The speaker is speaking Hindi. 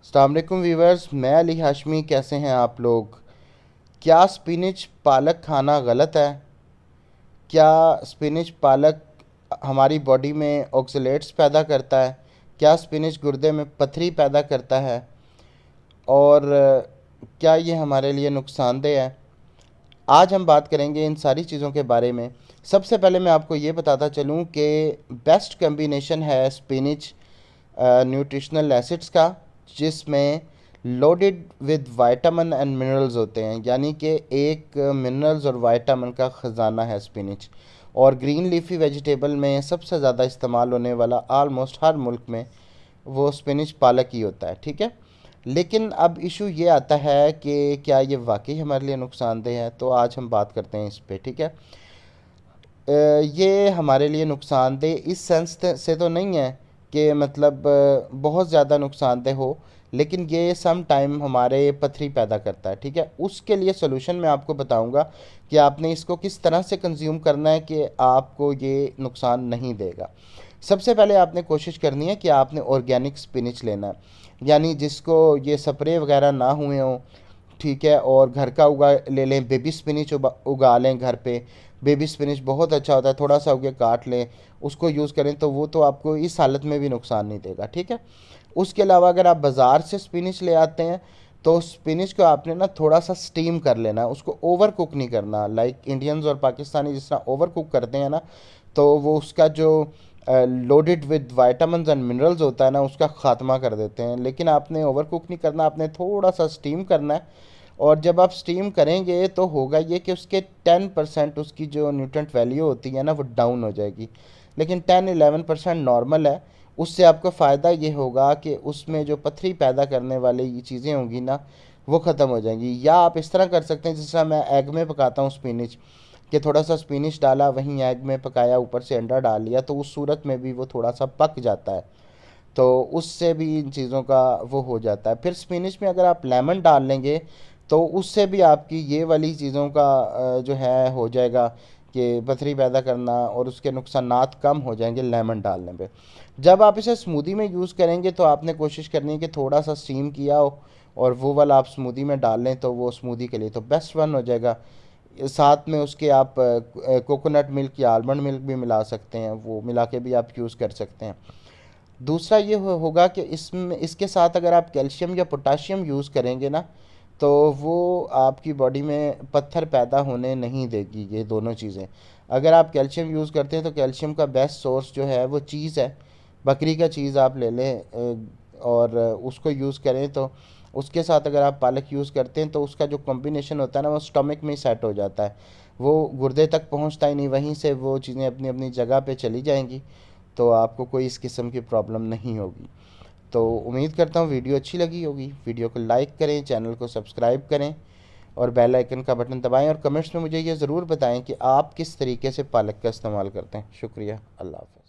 अस्सलाम वालेकुम वीवर्स, मैं अली हाशमी। कैसे हैं आप लोग? क्या स्पिनिच पालक खाना गलत है? क्या स्पिनिच पालक हमारी बॉडी में ऑक्सलेट्स पैदा करता है? क्या स्पिनिच गुर्दे में पथरी पैदा करता है? और क्या ये हमारे लिए नुकसानदेह है? आज हम बात करेंगे इन सारी चीज़ों के बारे में। सबसे पहले मैं आपको ये बताता चलूँ कि बेस्ट कम्बिनेशन है स्पिनिच न्यूट्रिशनल एसिड्स का, जिसमें loaded with vitamin and minerals होते हैं, यानी कि एक मिनरल्स और विटामिन का ख़जाना है स्पिनिच। और ग्रीन लीफी वेजिटेबल में सबसे ज़्यादा इस्तेमाल होने वाला आलमोस्ट हर मुल्क में वो स्पिनिच पालक ही होता है, ठीक है। लेकिन अब इशू ये आता है कि क्या ये वाकई हमारे लिए नुकसानदेह है? तो आज हम बात करते हैं इस पे, ठीक है। ये हमारे लिए नुकसानदेह इस सेंस से तो नहीं है कि मतलब बहुत ज़्यादा नुकसानदेह हो, लेकिन ये सम टाइम हमारे पथरी पैदा करता है, ठीक है। उसके लिए सोल्यूशन मैं आपको बताऊंगा कि आपने इसको किस तरह से कंज्यूम करना है कि आपको ये नुकसान नहीं देगा। सबसे पहले आपने कोशिश करनी है कि आपने ऑर्गेनिक स्पिनिच लेना है, यानी जिसको ये स्प्रे वगैरह ना हुए हों, ठीक है। और घर का उगा ले लें, बेबी स्पिनिच उगा लें घर पे। बेबी स्पिनिच बहुत अच्छा होता है, थोड़ा सा उगे काट लें, उसको यूज़ करें तो वो तो आपको इस हालत में भी नुकसान नहीं देगा, ठीक है। उसके अलावा अगर आप बाज़ार से स्पिनिच ले आते हैं तो स्पिनिच को आपने ना थोड़ा सा स्टीम कर लेना है, उसको ओवर कुक नहीं करना। लाइक इंडियंस और पाकिस्तानी जिस तरह ओवर कुक करते हैं ना, तो वो उसका जो loaded with vitamin and minerals होता है ना, उसका खात्मा कर देते हैं। लेकिन आपने ओवर कुक नहीं करना, आपने थोड़ा सा स्टीम करना है। और जब आप स्टीम करेंगे तो होगा ये कि उसके 10% उसकी जो न्यूट्रेंट वैल्यू होती है ना, वो डाउन हो जाएगी। लेकिन 10-11% नॉर्मल है। उससे आपको फ़ायदा ये होगा कि उसमें जो पथरी पैदा करने वाली ये चीज़ें होंगी ना, वो ख़त्म हो जाएंगी। या आप इस तरह कर सकते हैं, जिस तरह मैं एग में पकाता हूँ स्पिनिच, कि थोड़ा सा स्पिनिच डाला, वहीं एग में पकाया, ऊपर से अंडा डाल लिया, तो उस सूरत में भी वो थोड़ा सा पक जाता है। तो उससे भी इन चीज़ों का वो हो जाता है। फिर स्पिनिच में अगर आप लेमन डाल लेंगे तो उससे भी आपकी ये वाली चीज़ों का जो है हो जाएगा कि पथरी पैदा करना और उसके नुकसानात कम हो जाएंगे लेमन डालने पे। जब आप इसे स्मूदी में यूज़ करेंगे तो आपने कोशिश करनी है कि थोड़ा सा स्टीम किया हो और वो वाला आप स्मूदी में डाल लें, तो वो स्मूदी के लिए तो बेस्ट वन हो जाएगा। साथ में उसके आप कोकोनट मिल्क या आलमंड मिल्क भी मिला सकते हैं, वो मिला के भी आप यूज़ कर सकते हैं। दूसरा ये होगा कि इसमें इसके साथ अगर आप कैल्शियम या पोटाशियम यूज़ करेंगे ना, तो वो आपकी बॉडी में पत्थर पैदा होने नहीं देगी ये दोनों चीज़ें। अगर आप कैल्शियम यूज़ करते हैं तो कैल्शियम का बेस्ट सोर्स जो है वो चीज़ है। बकरी का चीज़ आप ले लें और उसको यूज़ करें, तो उसके साथ अगर आप पालक यूज़ करते हैं तो उसका जो कॉम्बिनेशन होता है ना, वो स्टमक में ही सेट हो जाता है। वो गुर्दे तक पहुंचता ही नहीं, वहीं से वो चीज़ें अपनी अपनी जगह पे चली जाएंगी। तो आपको कोई इस किस्म की प्रॉब्लम नहीं होगी। तो उम्मीद करता हूँ वीडियो अच्छी लगी होगी। वीडियो को लाइक करें, चैनल को सब्सक्राइब करें और बेल आइकन का बटन दबाएं। और कमेंट्स में मुझे ये ज़रूर बताएं कि आप किस तरीके से पालक का इस्तेमाल करते हैं। शुक्रिया। अल्लाह हाफ़िज़।